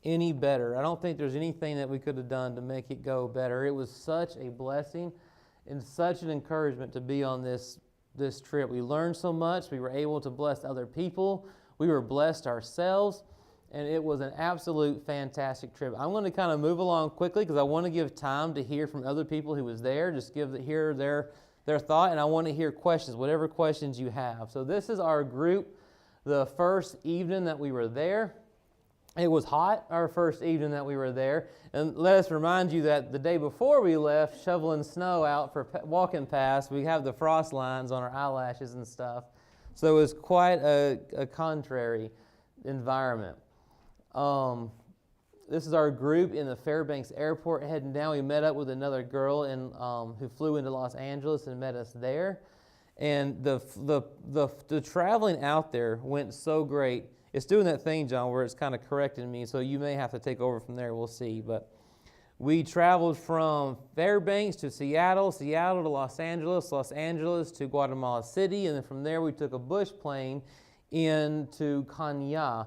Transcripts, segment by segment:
any better. I don't think there's anything that we could have done to make it go better. It was such a blessing and such an encouragement to be on this trip. We learned so much. We were able to bless other people. We were blessed ourselves, and it was an absolute fantastic trip. I'm going to kind of move along quickly because I want to give time to hear from other people who was there. Just hear their thought, and I want to hear questions, whatever questions you have. So this is our group. The first evening that we were there. It was hot, our first evening that we were there. And let us remind you that the day before we left, shoveling snow out for walking past, we have the frost lines on our eyelashes and stuff. So it was quite a contrary environment. This is our group in the Fairbanks airport heading down. We met up with another girl who flew into Los Angeles and met us there. And the traveling out there went so great. It's doing that thing, John, where it's kind of correcting me, so you may have to take over from there. We'll see. But we traveled from Fairbanks to Seattle, Seattle to Los Angeles, Los Angeles to Guatemala City, and then from there we took a bush plane into Kenya.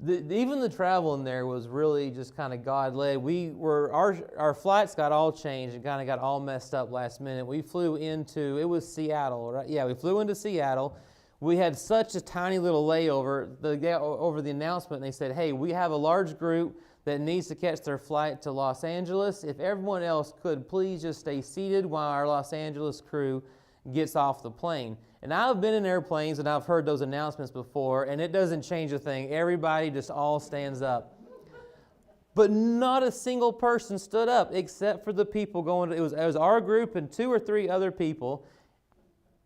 Even the travel in there was really just kind of God-led. Our flights got all changed and kind of got all messed up last minute. We flew into, it was Seattle, right? Yeah, we flew into Seattle. We had such a tiny little layover over the announcement, and they said, hey, we have a large group that needs to catch their flight to Los Angeles. If everyone else could, please just stay seated while our Los Angeles crew gets off the plane. And I've been in airplanes, and I've heard those announcements before, and it doesn't change a thing. Everybody just all stands up. But not a single person stood up except for the people going to, it was our group and 2 or 3 other people.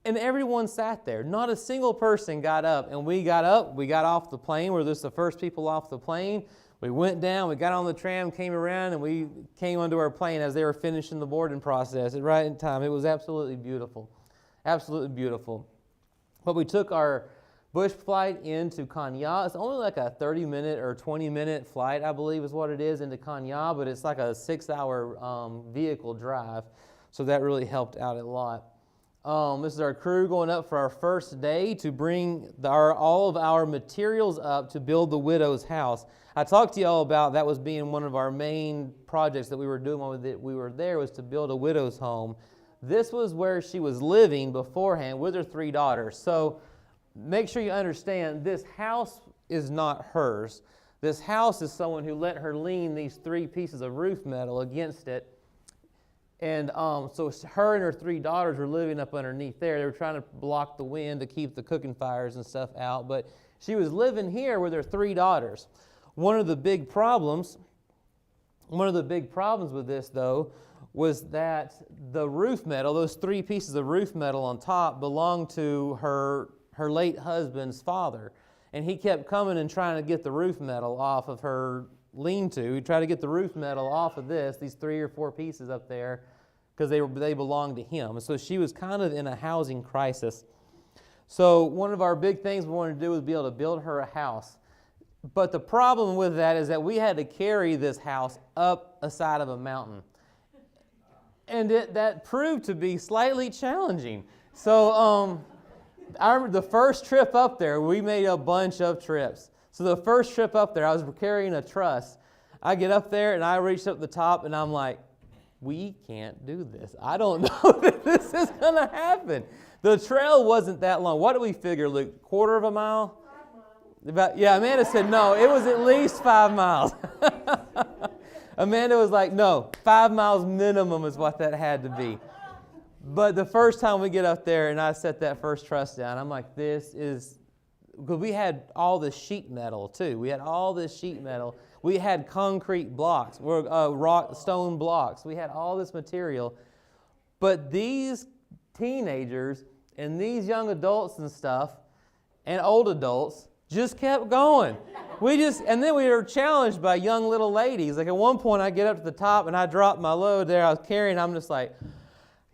And everyone sat there. Not a single person got up. And we got up. We got off the plane. We're just the first people off the plane. We went down. We got on the tram, came around, and we came onto our plane as they were finishing the boarding process right in time. It was absolutely beautiful. Absolutely beautiful. But we took our bush flight into Kenya. It's only like a 30-minute or 20-minute flight, I believe is what it is, into Kenya. But it's like a 6-hour vehicle drive. So that really helped out a lot. This is our crew going up for our first day to bring all of our materials up to build the widow's house. I talked to you all about that was being one of our main projects that we were doing while we were there, was to build a widow's home. This was where she was living beforehand with her 3 daughters. So make sure you understand, this house is not hers. This house is someone who let her lean these 3 pieces of roof metal against it. And so her and her 3 daughters were living up underneath there. They were trying to block the wind to keep the cooking fires and stuff out. But she was living here with her 3 daughters. One of the big problems with this, though, was that the roof metal, those 3 pieces of roof metal on top, belonged to her late husband's father. And he kept coming and trying to get the roof metal off of her lean-to. He tried to get the roof metal off of these 3 or 4 pieces up there, because they belonged to him. And so she was kind of in a housing crisis. So one of our big things we wanted to do was be able to build her a house. But the problem with that is that we had to carry this house up a side of a mountain. And that proved to be slightly challenging. So the first trip up there, we made a bunch of trips. So the first trip up there, I was carrying a truss. I get up there, and I reach up the top, and I'm like, we can't do this. I don't know that this is going to happen. The trail wasn't that long. What do we figure, Luke? Quarter of a mile? 5 miles. Yeah, Amanda said no. It was at least 5 miles. Amanda was like, no, 5 miles minimum is what that had to be. But the first time we get up there and I set that first truss down, I'm like, this is, because we had all this sheet metal too. We had all this sheet metal. We had concrete blocks, stone blocks. We had all this material. But these teenagers and these young adults and stuff, and old adults, just kept going. And then we were challenged by young little ladies. Like at one point I get up to the top and I drop my load there I was carrying. I'm just like,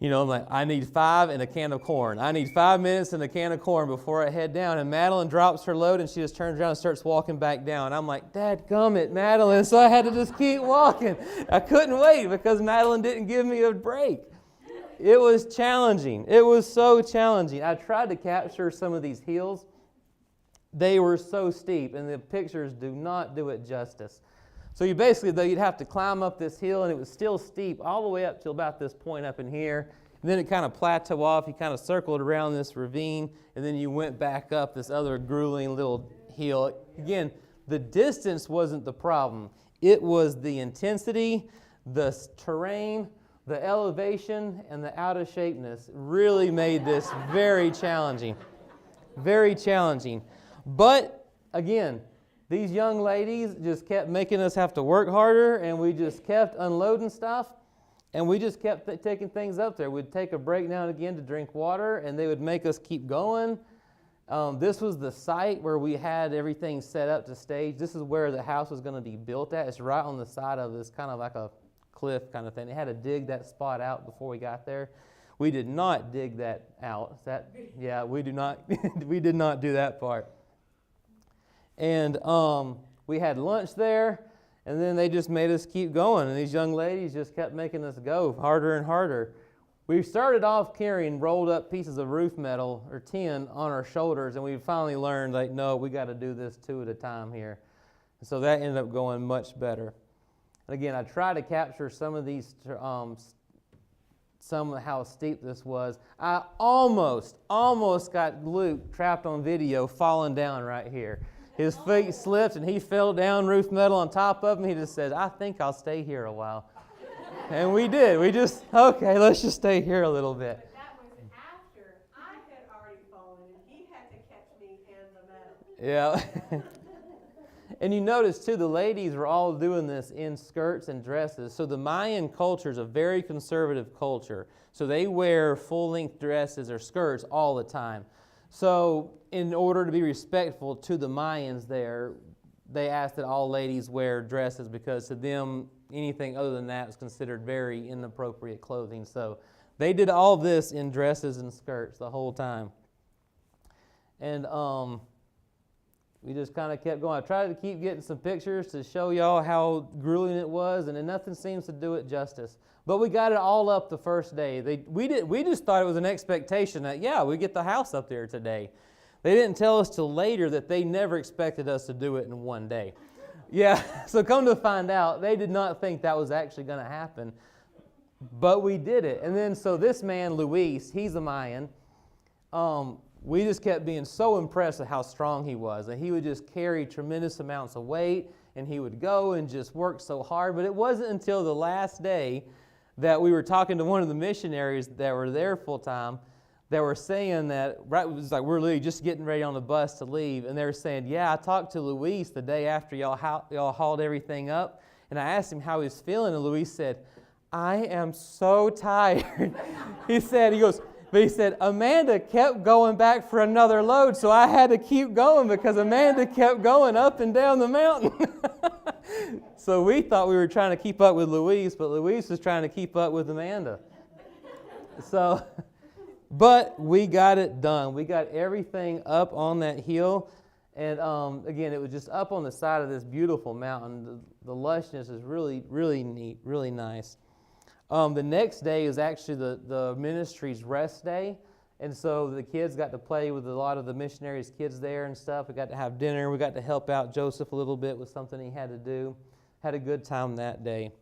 I'm like, I need 5 and a can of corn. I need 5 minutes and a can of corn before I head down. And Madeline drops her load and she just turns around and starts walking back down. I'm like, dadgummit, Madeline. So I had to just keep walking. I couldn't wait because Madeline didn't give me a break. It was challenging. It was so challenging. I tried to capture some of these hills. They were so steep, and the pictures do not do it justice. So you basically, though, you'd have to climb up this hill, and it was still steep all the way up till about this point up in here. And then it kind of plateaued off. You kind of circled around this ravine, and then you went back up this other grueling little hill. Again, the distance wasn't the problem. It was the intensity, the terrain, the elevation, and the out-of-shapeness really made this very challenging. Very challenging. But, again, these young ladies just kept making us have to work harder, and we just kept unloading stuff, and we just kept taking things up there. We'd take a break now and again to drink water, and they would make us keep going. This was the site where we had everything set up to stage. This is where the house was going to be built at. It's right on the side of this kind of like a cliff kind of thing. They had to dig that spot out before we got there. We did not dig that out. We do not. We did not do that part. And we had lunch there, and then they just made us keep going. And these young ladies just kept making us go harder and harder. We started off carrying rolled up pieces of roof metal or tin on our shoulders, and we finally learned, like, no, we got to do this 2 at a time here. And so that ended up going much better. And again, I tried to capture some of these, some of how steep this was. I almost got Luke trapped on video falling down right here. His feet slipped and he fell down, roof metal on top of him. He just said, I think I'll stay here a while. And we did. We just, okay, let's just stay here a little bit. But that was after I had already fallen and he had to catch me in the metal. Yeah. And you notice, too, the ladies were all doing this in skirts and dresses. So the Mayan culture is a very conservative culture. So they wear full-length dresses or skirts all the time. So in order to be respectful to the Mayans there, they asked that all ladies wear dresses because to them, anything other than that is considered very inappropriate clothing. So they did all this in dresses and skirts the whole time. And we just kind of kept going. I tried to keep getting some pictures to show y'all how grueling it was, and nothing seems to do it justice. But we got it all up the first day. We just thought it was an expectation that, yeah, we get the house up there today. They didn't tell us till later that they never expected us to do it in one day. Yeah, so come to find out, they did not think that was actually going to happen. But we did it. And then, so this man, Luis, he's a Mayan. We just kept being so impressed with how strong he was. And he would just carry tremendous amounts of weight, and he would go and just work so hard. But it wasn't until the last day that we were talking to one of the missionaries that were there full time that were saying that, right, it was like we're literally just getting ready on the bus to leave, and they were saying, yeah, I talked to Luis the day after y'all hauled everything up, and I asked him how he was feeling, and Luis said, I am so tired. He said, Amanda kept going back for another load, so I had to keep going because Amanda kept going up and down the mountain. So we thought we were trying to keep up with Luis, but Luis was trying to keep up with Amanda. But we got it done. We got everything up on that hill. And again, it was just up on the side of this beautiful mountain. The lushness is really, really neat, really nice. The next day is actually the ministry's rest day. And so the kids got to play with a lot of the missionaries' kids there and stuff. We got to have dinner. We got to help out Joseph a little bit with something he had to do. Had a good time that day.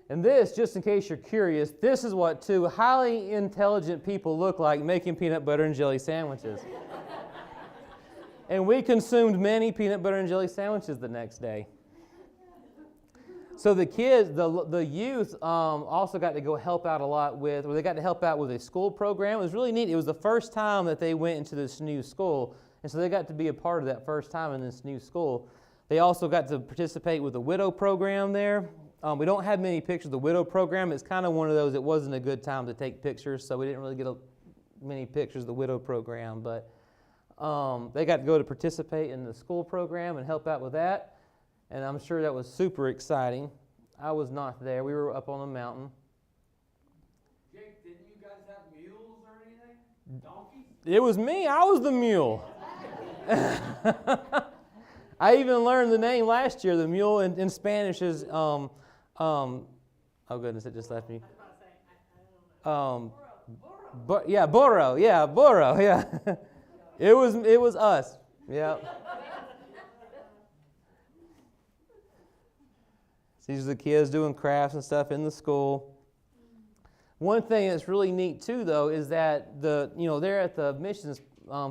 And this, just in case you're curious, this is what 2 highly intelligent people look like making peanut butter and jelly sandwiches. And we consumed many peanut butter and jelly sandwiches the next day. So the kids, the youth also got to go help out a lot with, or they got to help out with a school program. It was really neat. It was the first time that they went into this new school, and so they got to be a part of that first time in this new school. They also got to participate with the widow program there. We don't have many pictures of the widow program. It's kind of one of those, it wasn't a good time to take pictures, so we didn't really get many pictures of the widow program. But they got to go to participate in the school program and help out with that. And I'm sure that was super exciting. I was not there. We were up on a mountain. Jake, didn't you guys have mules or anything? Donkeys? It was me. I was the mule. I even learned the name last year. The mule in Spanish is, oh goodness, it just left me. Burro. Yeah, burro. Yeah, burro. Yeah. It was us. Yeah. These are the kids doing crafts and stuff in the school. One thing that's really neat too, though, is that there at the missions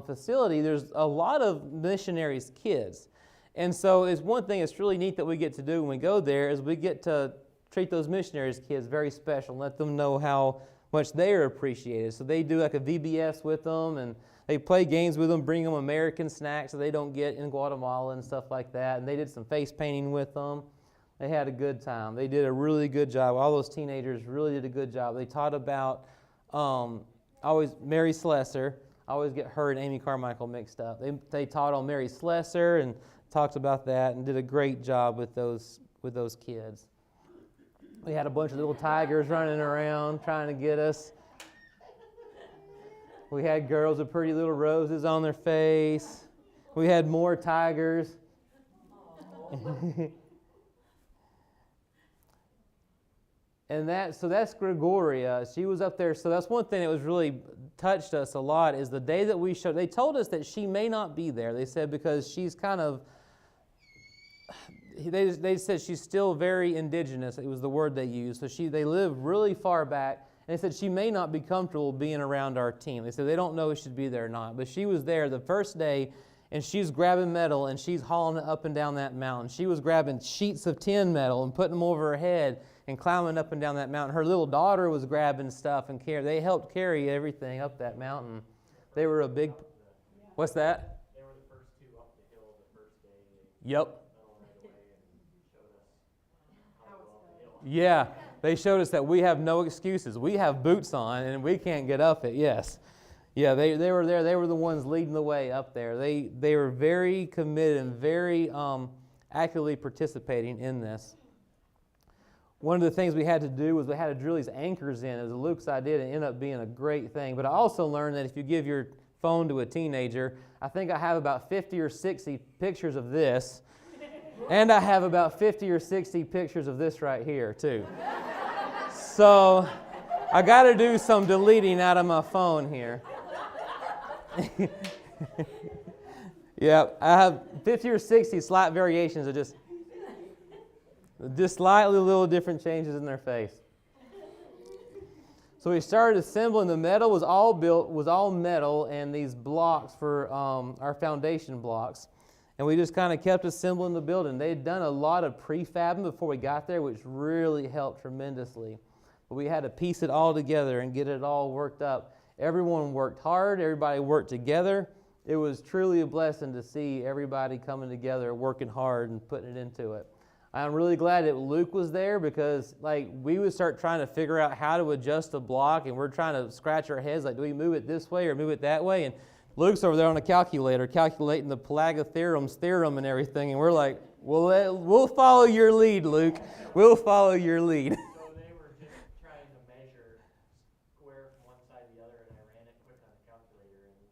facility, there's a lot of missionaries' kids, and so it's one thing that's really neat that we get to do when we go there is we get to treat those missionaries' kids very special, and let them know how much they are appreciated. So they do like a VBS with them, and they play games with them, bring them American snacks that they don't get in Guatemala and stuff like that. And they did some face painting with them. They had a good time. They did a really good job. All those teenagers really did a good job. They taught about Mary Slessor. I always get her and Amy Carmichael mixed up. They taught on Mary Slessor and talked about that and did a great job with those kids. We had a bunch of little tigers running around trying to get us. We had girls with pretty little roses on their face. We had more tigers. And that's Gregoria. She was up there. So that's one thing that was really touched us a lot is the day that we showed. They told us that she may not be there. They said because she's kind of. They said she's still very indigenous. It was the word they used. So they live really far back. And they said she may not be comfortable being around our team. They said they don't know if she'd be there or not. But she was there the first day, and she's grabbing metal, and she's hauling it up and down that mountain. She was grabbing sheets of tin metal and putting them over her head and climbing up and down that mountain. Her little daughter was grabbing stuff and they helped carry everything up that mountain. They were a big... What's that? They were the first two up the hill the first day. Yep. Yeah. Yeah, they showed us that we have no excuses. We have boots on, and we can't get up it, yes. Yeah, they were there. They were the ones leading the way up there. They were very committed and very actively participating in this. One of the things we had to do was we had to drill these anchors in. It was Luke's idea, and it ended up being a great thing. But I also learned that if you give your phone to a teenager, I think I have about 50 or 60 pictures of this. And I have about 50 or 60 pictures of this right here, too. So I got to do some deleting out of my phone here. Yeah, I have 50 or 60 slight variations of just slightly little different changes in their face. So we started assembling. The metal was all metal, and these blocks for our foundation blocks. And we just kind of kept assembling the building. They had done a lot of prefabbing before we got there, which really helped tremendously. But we had to piece it all together and get it all worked up. Everyone worked hard. Everybody worked together. It was truly a blessing to see everybody coming together, working hard, and putting it into it. I'm really glad that Luke was there because, we would start trying to figure out how to adjust the block, and we're trying to scratch our heads, do we move it this way or move it that way? And Luke's over there on a calculator calculating the Pythagoras theorem and everything, and we're like, we'll follow your lead, Luke. We'll follow your lead. So they were just trying to measure square from one side to the other, and I ran it quick on the calculator, and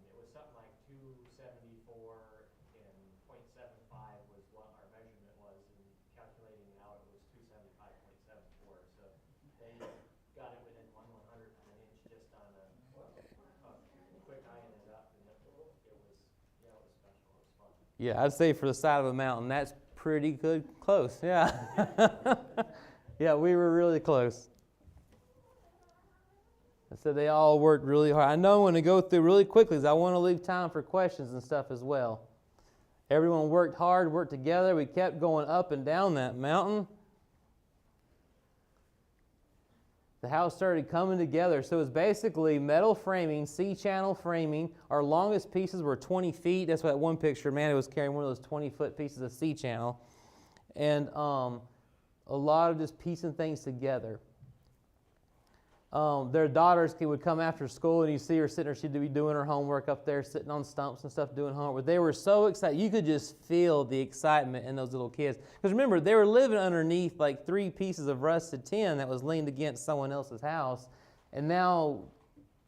it was something like 274 and 0.75 was what our measurement was, and calculating it out, it was 275.74. So they got it within 1/100th of an inch just on a quick eyeing it up, and it was special. It was fun. Yeah, I'd say for the side of a mountain, that's pretty good, close, yeah. Yeah, we were really close. So they all worked really hard. I know I'm going to go through really quickly because I want to leave time for questions and stuff as well. Everyone worked hard, worked together. We kept going up and down that mountain. The house started coming together. So it was basically metal framing, C-channel framing. Our longest pieces were 20 feet. That's what that one picture, man, it was carrying one of those 20-foot pieces of C-channel. And a lot of just piecing things together. Their daughters would come after school, and you see her sitting there. She'd be doing her homework up there, sitting on stumps and stuff, doing homework. But they were so excited. You could just feel the excitement in those little kids. Because remember, they were living underneath 3 pieces of rusted tin that was leaned against someone else's house. And now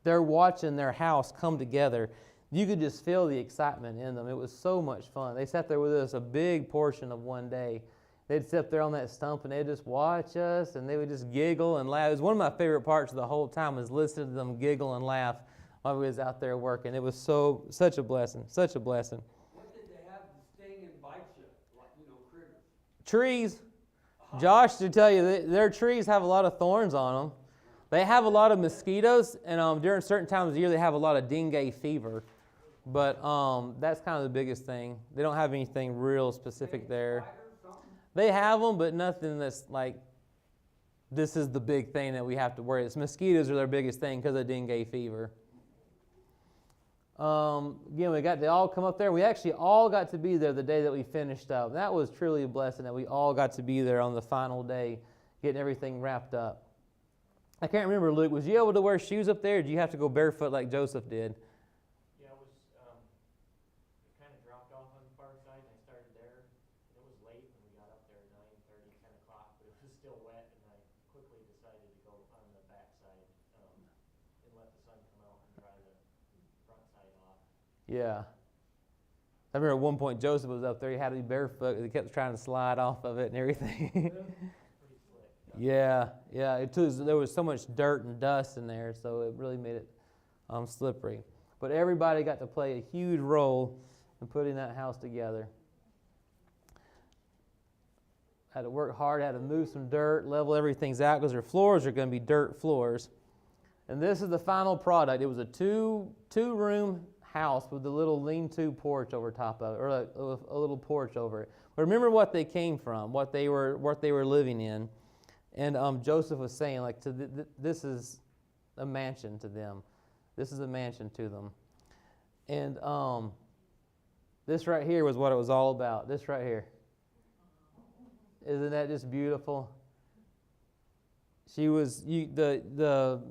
they're watching their house come together. You could just feel the excitement in them. It was so much fun. They sat there with us a big portion of one day. They'd sit up there on that stump and they'd just watch us, and they would just giggle and laugh. It was one of my favorite parts of the whole time was listening to them giggle and laugh while we was out there working. It was such a blessing, such a blessing. What did they have to sting and bite you, critters? Trees. Josh, to tell you, their trees have a lot of thorns on them. They have a lot of mosquitoes, and during certain times of the year, they have a lot of dengue fever. But that's kind of the biggest thing. They don't have anything real specific there. They have them, but nothing that's like, this is the big thing that we have to worry. It's mosquitoes are their biggest thing because of dengue fever. Again, they all come up there. We actually all got to be there the day that we finished up. That was truly a blessing that we all got to be there on the final day, getting everything wrapped up. I can't remember, Luke, was you able to wear shoes up there, or did you have to go barefoot like Joseph did? Yeah, it kind of dropped off on the far side, and I started there. It was late when we got up there, 9:30, 10 o'clock, but it was still wet, and I quickly decided to go on the back side and let the sun come out and dry the front side off. Yeah. I remember at one point Joseph was up there. He had to be barefoot. He kept trying to slide off of it and everything. Pretty slick. Yeah. There was so much dirt and dust in there, so it really made it slippery. But everybody got to play a huge role in putting that house together. Had to work hard, had to move some dirt, level everything out because their floors are going to be dirt floors. And this is the final product. It was a two-room house with a little lean-to porch over top of it, or a little porch over it. But remember what they came from, what they were living in. And Joseph was saying, like, this is a mansion to them. This is a mansion to them. And this right here was what it was all about. This right here. Isn't that just beautiful? She was the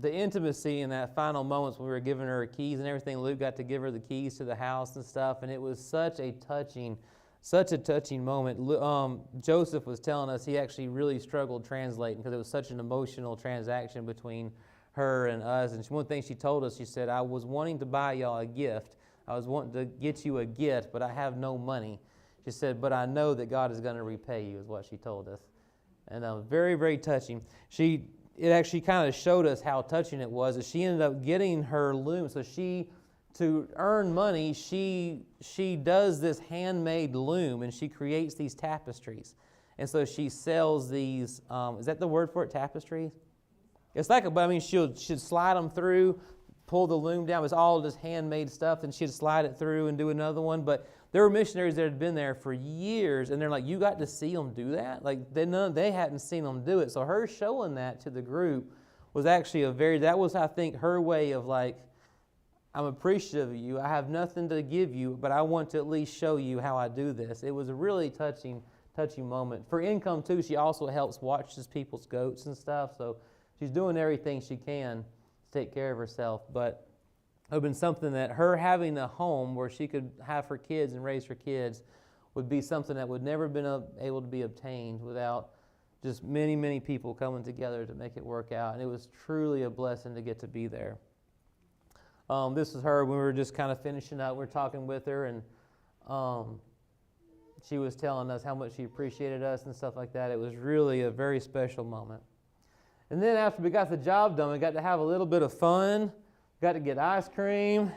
intimacy in that final moments when we were giving her keys and everything. Luke got to give her the keys to the house and stuff, and it was such a touching moment. Joseph was telling us he actually really struggled translating because it was such an emotional transaction between her and us. And one thing she told us, she said, I was wanting to buy y'all a gift. I was wanting to get you a gift, but I have no money. She said, but I know that God is going to repay you, is what she told us. And very, very touching. It actually kind of showed us how touching it was. That she ended up getting her loom. So to earn money, she does this handmade loom, and she creates these tapestries. And so she sells these, is that the word for it, tapestries? It's like, she'd slide them through, pull the loom down. It's all just handmade stuff, and she'd slide it through and do another one. But there were missionaries that had been there for years, and they're like, you got to see them do that? Like, they hadn't seen them do it. So her showing that to the group was actually that was, I think, her way of like, I'm appreciative of you. I have nothing to give you, but I want to at least show you how I do this. It was a really touching moment. For income, too, she also helps watch people's goats and stuff. So she's doing everything she can to take care of herself. But it would have been something that her having a home where she could have her kids and raise her kids would be something that would never have been able to be obtained without just many, many people coming together to make it work out. And it was truly a blessing to get to be there. This was her when we were just kind of finishing up. We were talking with her, and she was telling us how much she appreciated us and stuff like that. It was really a very special moment. And then after we got the job done, we got to have a little bit of fun. Got to get ice cream.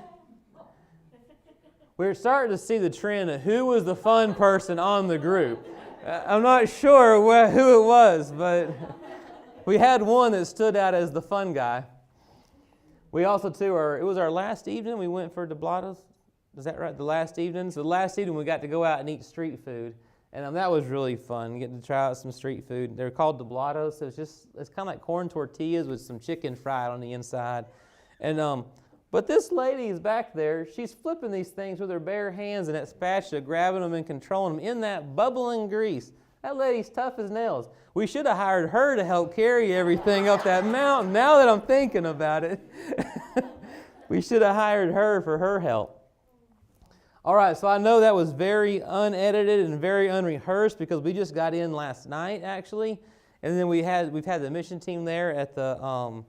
We were starting to see the trend of who was the fun person on the group. I'm not sure who it was, but we had one that stood out as the fun guy. We also, too, it was our last evening we went for Doblatos. Is that right? The last evening? So the last evening we got to go out and eat street food. And that was really fun, getting to try out some street food. They're called Doblatos. So it's kind of like corn tortillas with some chicken fried on the inside. And but this lady is back there. She's flipping these things with her bare hands and that spatula, grabbing them and controlling them in that bubbling grease. That lady's tough as nails. We should have hired her to help carry everything up that mountain. Now that I'm thinking about it, we should have hired her for her help. All right, so I know that was very unedited and very unrehearsed because we just got in last night, actually, and then we've had the mission team there at the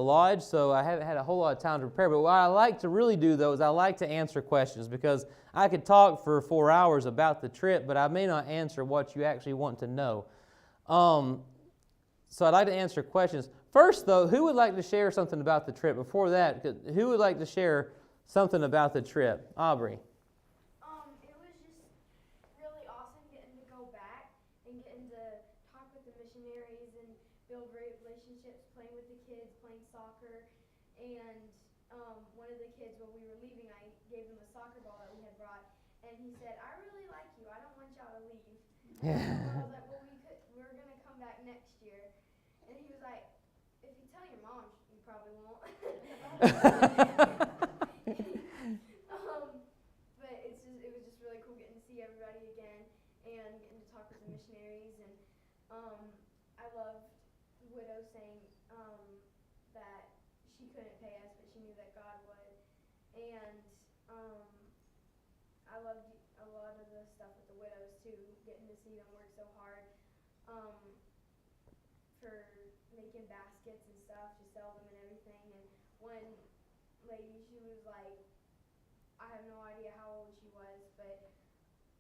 lodge, so I haven't had a whole lot of time to prepare. But what I like to really do, though, is I like to answer questions because I could talk for 4 hours about the trip, but I may not answer what you actually want to know. So I'd like to answer questions. First, though, who would like to share something about the trip? Before that, who would like to share something about the trip? Aubrey. It was just really awesome getting to go back and getting to talk with the missionaries and build great relationships, playing with the kids, playing soccer. And one of the kids, when we were leaving, I gave him a soccer ball that we had brought, and he said, "I really like you. I don't want y'all to leave." And I was like, "Well, we're gonna come back next year." And he was like, "If you tell your mom, you probably won't." But it was just really cool getting to see everybody again and getting to talk with the missionaries. And I loved the widow saying that she couldn't pay us, but she knew that God would. And I loved a lot of the stuff with the widows too, getting to see them work so hard for making baskets and stuff to sell them and everything. And one lady, she was like, I have no idea how old she was, but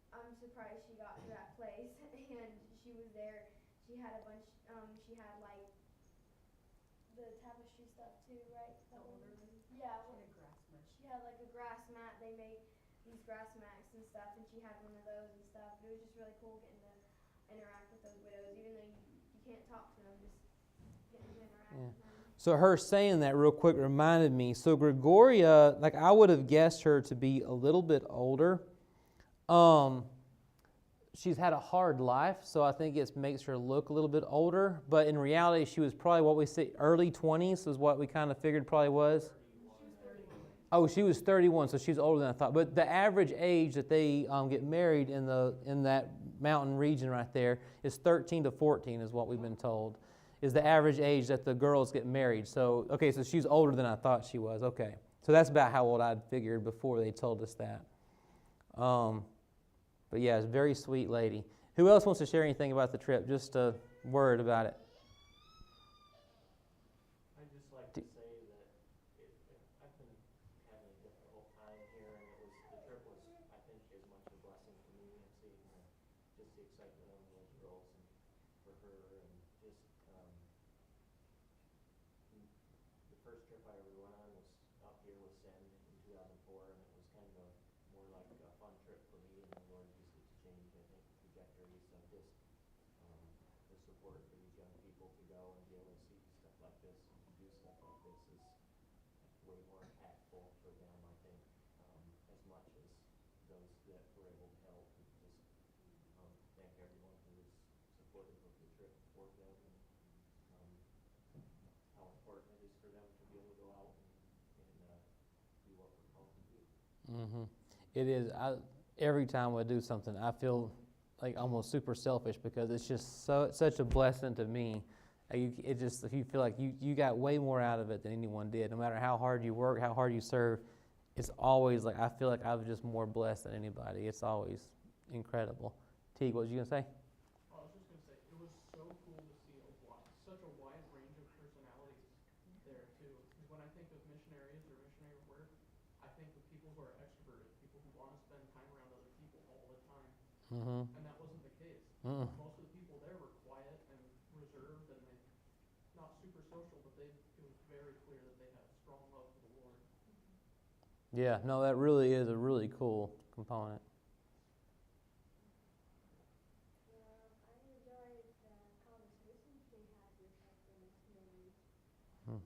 I'm surprised she got to that place. And she was there. She had a bunch. She had like the tapestry stuff too, right? Yeah. She had like a grass mat. They make these grass mats and stuff, and she had one of those and stuff. It was just really cool getting to interact with those widows, even though you can't talk to them, just getting to interact with them. So her saying that real quick reminded me. So Gregoria, like I would have guessed her to be a little bit older. She's had a hard life, so I think it makes her look a little bit older. But in reality, she was probably what we say early 20s is what we kind of figured probably was. Oh, she was 31, so she's older than I thought. But the average age that they get married in that mountain region right there is 13 to 14 is what we've been told, is the average age that the girls get married. So, okay, so she's older than I thought she was. Okay. So that's about how old I'd figured before they told us that. But yeah, it's a very sweet lady. Who else wants to share anything about the trip? Just a word about it. I'd just like to say that I've been having a difficult time here, and the trip was, I think, as much a blessing to me and seeing just the excitement on those girls and for her, and just the first trip I ever went on was up here with Sen in 2004, and it was kind of more like a fun trip for me, and the Lord used it to change, I think, the trajectory. So just the support for these young people to go and be able to see stuff like this and to do stuff like this is way more impactful for them, I think, as much as those that were able to help. And just thank everyone who was supportive of the trip for them, and how important it is for them to be able to go out and do what we're called to do. Mm-hmm. It is. Every time I do something, I feel like almost super selfish because it's just such a blessing to me. It just, if you feel like you got way more out of it than anyone did, no matter how hard you work, how hard you serve, it's always like I feel like I was just more blessed than anybody. It's always incredible. Teague, what was you gonna say? I was just going to say, it was so cool to see such a wide range of personalities there, too. Because when I think of missionaries or missionary work, I think of people who are extroverted, people who want to spend time around other people all the time. Mm-hmm. And that wasn't the case. Mm-mm. Most of the people there were quiet and reserved, and not super social, but it was very clear that they had a strong love for the Lord. Yeah, no, that really is a really cool component. I enjoyed the conversations we had with the missionaries. Hmm.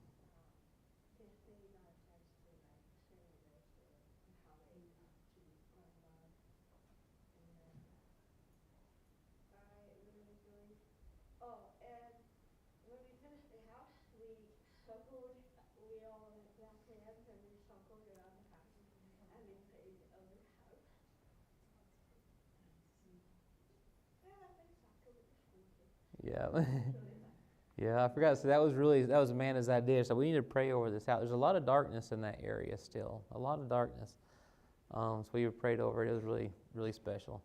Just really got a chance to share their story and how they got to learn love. And it was really. Oh, and when we finished the house, we circled. We all went back in and we circled around the house, and we played over the house. Yeah, I think soccer was fun too. Yeah. Yeah, I forgot to say that was Amanda's idea. So we need to pray over this house. There's a lot of darkness in that area still. A lot of darkness. So we prayed over it. It was really, really special.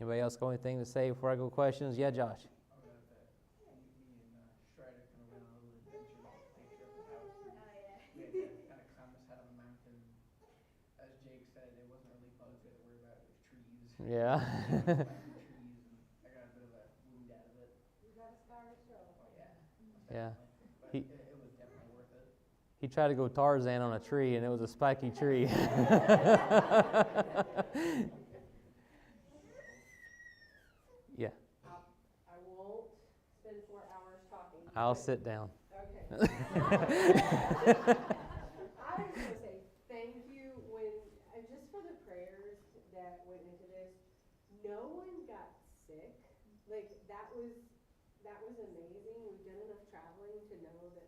Anybody else got anything to say before I go questions? Yeah, Josh. Me and Strider kind of went on a little adventure picture of the house. Oh yeah. We had to kind of climb this side of a mountain. As Jake said, it wasn't really bugs we had to worry about. It was trees. Yeah. Trees, and I got a bit of a wound out of it. You got a scar to show. Oh yeah. Yeah. But it was definitely worth it. He tried to go Tarzan on a tree, and it was a spiky tree. Yeah. I won't spend 4 hours talking. I'll but- sit down. Okay. I just want to say thank you just for the prayers that went into this. No one got sick. Like that was amazing. We've done enough traveling to know that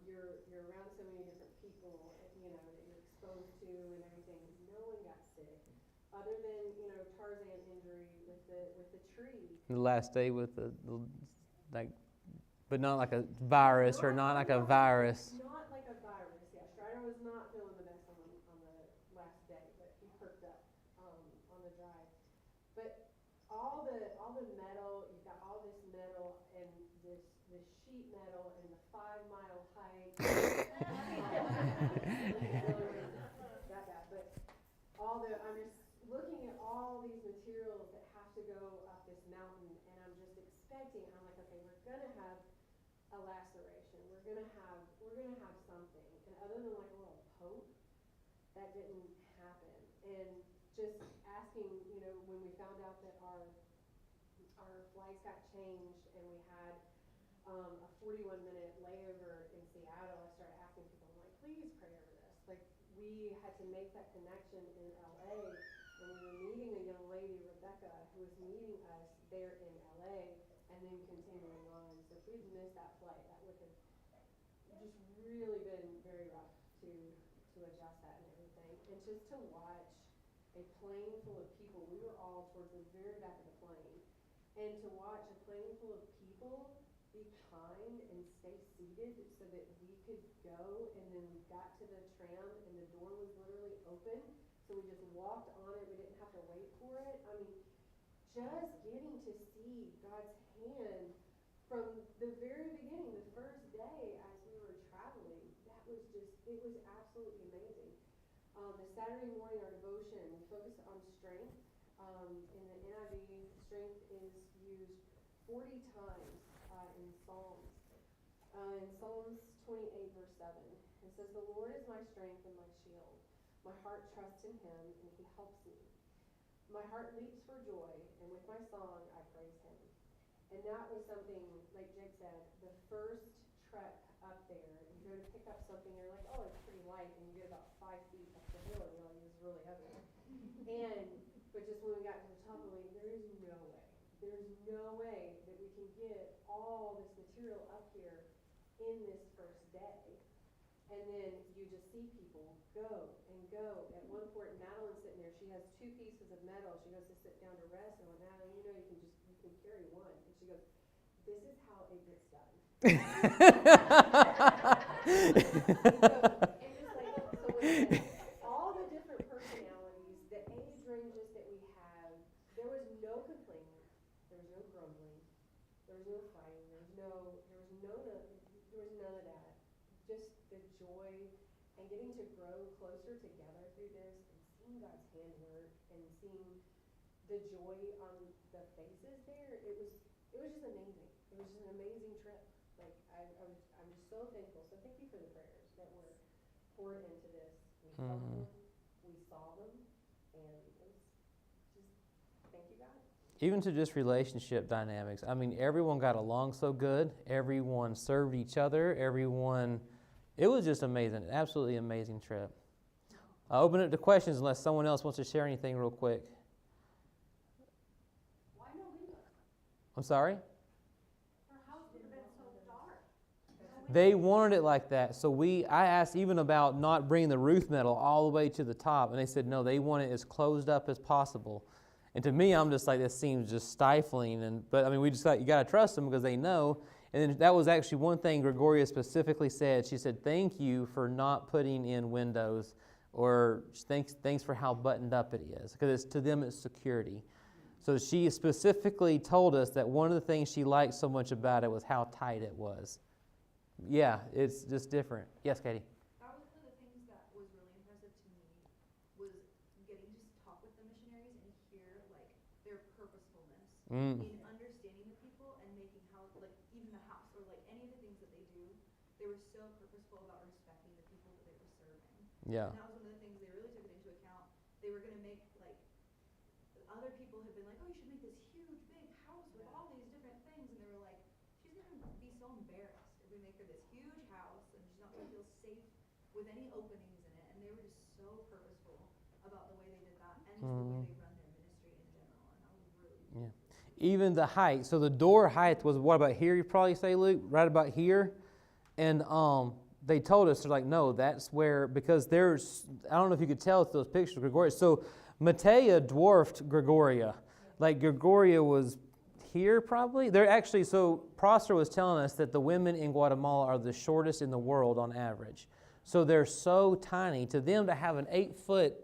you're around so many different people, that you're exposed to and everything. No one got sick, other than Tarzan injury with the tree. The last day with the like, but not like a virus or not like a virus. Not like a virus. Yeah, Strider was not feeling the best on the last day, but he perked up on the drive. But all the metal, you've got all this metal and this sheet metal and the 5-mile hike. That bad, but I'm just looking at all these materials that have to go up this mountain, and I'm just expecting. I'm like, okay, we're gonna have a laceration. We're gonna have something, and other than like a little poke, that didn't happen. And just asking, when we found out that our flights got changed and we had a 41-minute layover in Seattle, I started asking people, I'm like, please pray over this. Like, we had to make that connection in LA, and we were meeting a young lady, Rebecca, who was meeting us there in LA, and then continuing on. So if we'd missed that flight, that would have just really been very rough to adjust that and everything. And just to watch a plane full of people, we were all towards the very back of the plane, and to watch a plane full of people be kind and stay seated so that we could go, and then we got to the tram and the door was literally open, so we just walked on it. We didn't have to wait for it. I mean, just getting to see God's hand from the very beginning, the first day as we were traveling, it was absolutely amazing. The Saturday morning, our devotion, we focused on strength. In the NIV, strength is used 40 times in Psalms. In Psalms 28, verse 7, it says, "The Lord is my strength and my shield. My heart trusts in him, and he helps me. My heart leaps for joy, and with my song I praise him." And that was something, like Jake said, the first trek up there, you go to pick up something, you're like, oh, it's pretty light, and you get about 5 feet up the hill, and you're like, it's really heavy. But just when we got to the top of it, there's no way that we can get all this material up here in this first day. And then you just see people go and go. At one point, Madeline's sitting there. She has 2 pieces of metal. She goes to sit down to rest. And I went, Madeline, you can carry one. And she goes, this is how it gets done. So with all the different personalities, the age ranges that we have, there was no complaining, there was no grumbling, there was no fighting, there was none of that. Just the joy and getting to grow closer together through this, and seeing God's hand work and seeing the joy on the faces there. It was just amazing. It was just an amazing trip. Like I'm just so thankful. So thank you for the prayers that were poured into this. We felt them, we saw them, and it was just thank you, God. Even to just relationship dynamics. I mean, everyone got along so good. Everyone served each other. It was just amazing. Absolutely amazing trip. I'll open it to questions unless someone else wants to share anything real quick. Why no windows? I'm sorry? Our house would have been so dark. They wanted it like that. So I asked even about not bringing the roof metal all the way to the top, and they said no, they want it as closed up as possible. And to me, I'm just like, this seems just stifling. But I mean, we just thought you got to trust them because they know. And then that was actually one thing Gregoria specifically said. She said, "Thank you for not putting in windows," or thanks for how buttoned up it is, because to them it's security. So she specifically told us that one of the things she liked so much about it was how tight it was. Yeah, it's just different. Yes, Katie? That was one of the things that was really impressive to me, was getting to talk with the missionaries and hear like their purposefulness in understanding the people and making how, like even the house or like any of the things that they do, they were so purposeful about respecting the people that they were serving. Yeah. And that was one of the things they really took it into account. They were going to make, like, other people had been like, oh, you should make this huge so embarrassed if we make her this huge house and she's not gonna feel safe with any openings in it. And they were just so purposeful about the way they did that and just the way they run their ministry in general. And I was really Yeah. Even the height. So the door height was what about here? You probably say, Luke, right about here. And they told us, they're like, no, that's where, because there's, I don't know if you could tell with those pictures of Gregoria. So Matea dwarfed Gregoria. Like Gregoria was here probably. They're actually, so Prosper was telling us that the women in Guatemala are the shortest in the world on average. So they're so tiny. To them to have an 8-foot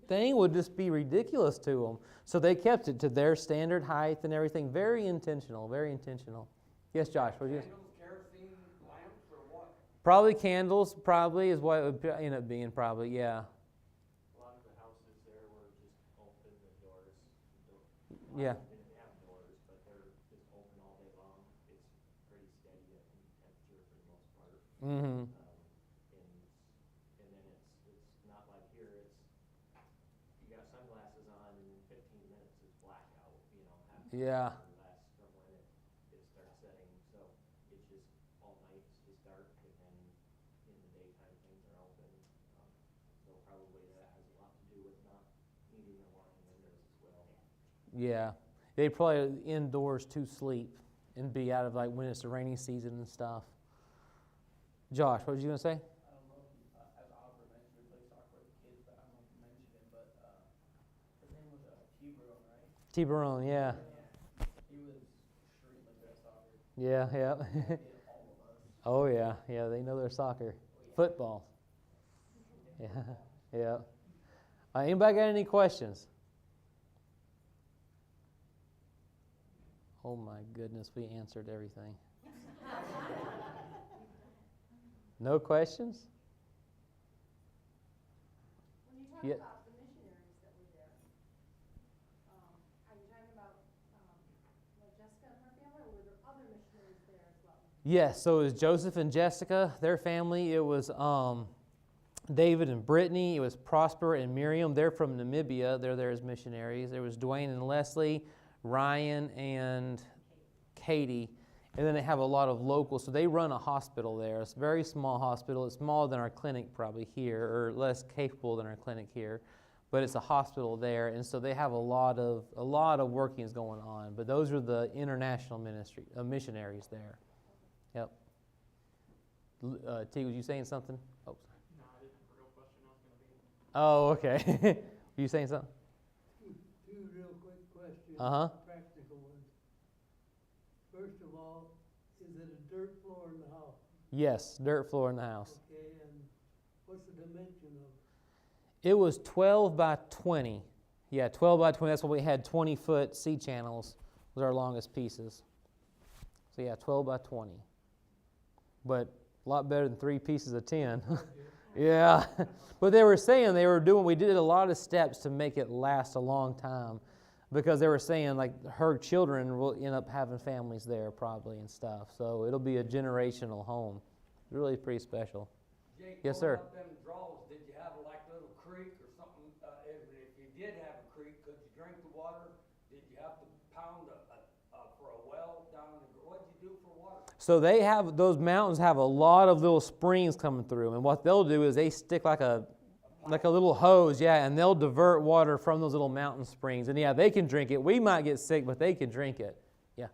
thing would just be ridiculous to them. So they kept it to their standard height and everything. Very intentional, very intentional. Yes, Josh, what did you say? Candles, kerosene lamps, or what? Probably candles, probably, is what it would end up being, probably, yeah. A lot of the houses there were just open the doors. Yeah. Didn't have doors, but they're just open all day long. It's pretty steady at temperature for the most part. Mm-hmm. And then it's not like here, it's, you got sunglasses on and in 15 minutes it's blackout, you know, half an Yeah. hour or less from when it starts setting. So it's just all night, it's just dark, and then in the daytime things are open. So probably that has a lot to do with not needing the wine windows as well. Yeah. They probably indoors to sleep and be out of like when it's the rainy season and stuff. Josh, what was you going to say? I don't know if you, as Oliver mentioned, we play soccer with the kids, but I don't know if you mentioned it, but his name was T-Bron, right? Tiburon, yeah. He was extremely good at soccer. Yeah, yeah. He did all of us. Oh, yeah. Yeah, they know their soccer. Football. Yeah, yeah. Anybody got any questions? Oh, my goodness, we answered everything. No questions? When you talk Yeah. about the missionaries that were there, are you talking about like Jessica and her family, or were there other missionaries there as well? Yes, so it was Joseph and Jessica, their family. It was David and Brittany. It was Prosper and Miriam. They're from Namibia. They're there as missionaries. There was Dwayne and Leslie, Ryan and Katie. And then they have a lot of locals. So they run a hospital there. It's a very small hospital. It's smaller than our clinic probably here, or less capable than our clinic here. But it's a hospital there. And so they have a lot of workings going on. But those are the international missionaries there. Yep. T, was you saying something? Oh, sorry. No, I didn't have a real question. I was gonna be. Oh, okay. Were you saying something? Two real quick questions. Uh-huh. Practical ones. First of all, is it a dirt floor in the house? Yes, dirt floor in the house. Okay, and what's the dimension of it? It was 12 by 20. Yeah, 12 by 20. That's what we had. 20-foot C channels was our longest pieces. So yeah, 12 by 20. But a lot better than 3 pieces of 10. Yeah. But they were saying we did a lot of steps to make it last a long time, because they were saying like her children will end up having families there probably and stuff. So it'll be a generational home. Really pretty special. Jake, Yes, going sir. up them draws, did you have like a little creek or something? If you did have a creek, could you drink the water? Did you have to pound for a well down in the, what'd you do for water? So those mountains have a lot of little springs coming through, and what they'll do is they stick like a little hose, yeah, and they'll divert water from those little mountain springs. And yeah, they can drink it. We might get sick, but they can drink it. Yeah.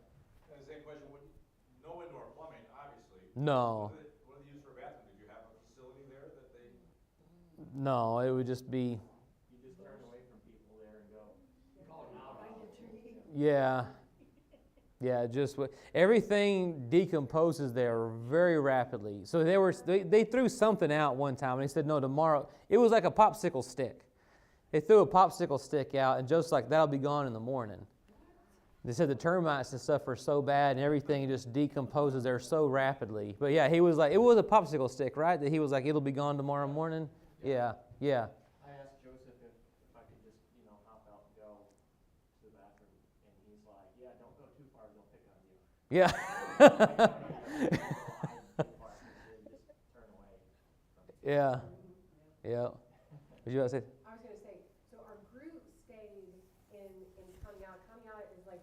And the same question, no indoor plumbing, obviously. No. What do they use for a bathroom? Did you have a facility there that they? No, it would just be, You just turn away from people there and go, call it out. Find a tree. yeah. Yeah, everything decomposes there very rapidly. So they threw something out one time, and they said, no, tomorrow. It was like a popsicle stick. They threw a popsicle stick out, and just like that'll be gone in the morning. They said the termites and stuff are so bad, and everything just decomposes there so rapidly. But yeah, he was like, it was a popsicle stick, right? That he was like, it'll be gone tomorrow morning. Yeah. I asked Joseph if I could just, hop out and go to the bathroom, and he's like, yeah, don't go too far, they'll pick on you. Yeah. Yeah. Yeah. What you about to say? I was going to say, so our group stayed in Kanyala. Kanyala is like,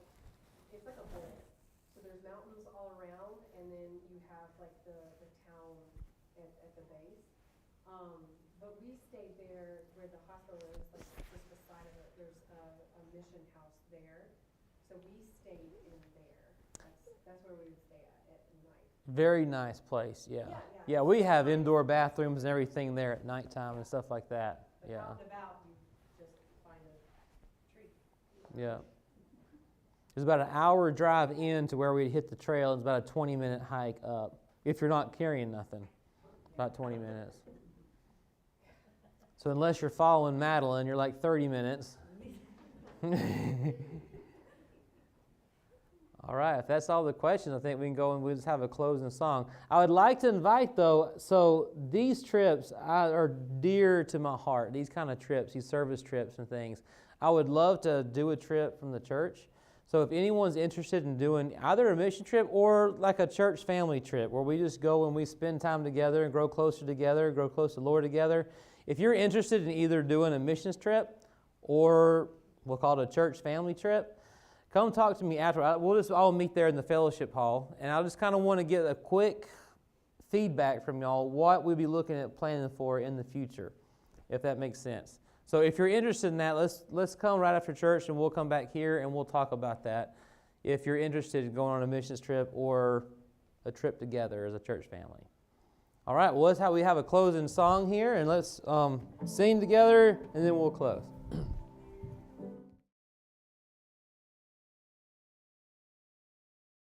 it's like a bowl. So there's mountains all around, and then you like the town at the base. But we stayed there where the hospital is, like just beside of it. There's a mission house there. So we stayed in there. That's where we would stay at night. Very nice place, yeah. Yeah, we have indoor bathrooms and everything there at nighttime and stuff like that. But Yeah. out and about, you just find a tree. Yeah. It was about an hour drive in to where we'd hit the trail. It's about a 20-minute hike up. If you're not carrying nothing, about 20 minutes. So unless you're following Madeline, you're like 30 minutes. All right, if that's all the questions, I think we can go and we'll just have a closing song. I would like to invite, though, so these trips are dear to my heart, these kind of trips, these service trips and things. I would love to do a trip from the church. So if anyone's interested in doing either a mission trip or like a church family trip where we just go and we spend time together and grow closer together, grow close to the Lord together, if you're interested in either doing a missions trip or we'll call it a church family trip, come talk to me after. We'll just all meet there in the fellowship hall, and I just kind of want to get a quick feedback from y'all what we'll be looking at planning for in the future, if that makes sense. So if you're interested in that, let's come right after church, and we'll come back here and we'll talk about that. If you're interested in going on a missions trip or a trip together as a church family. All right, well, that's how we have a closing song here, and let's sing together, and then we'll close.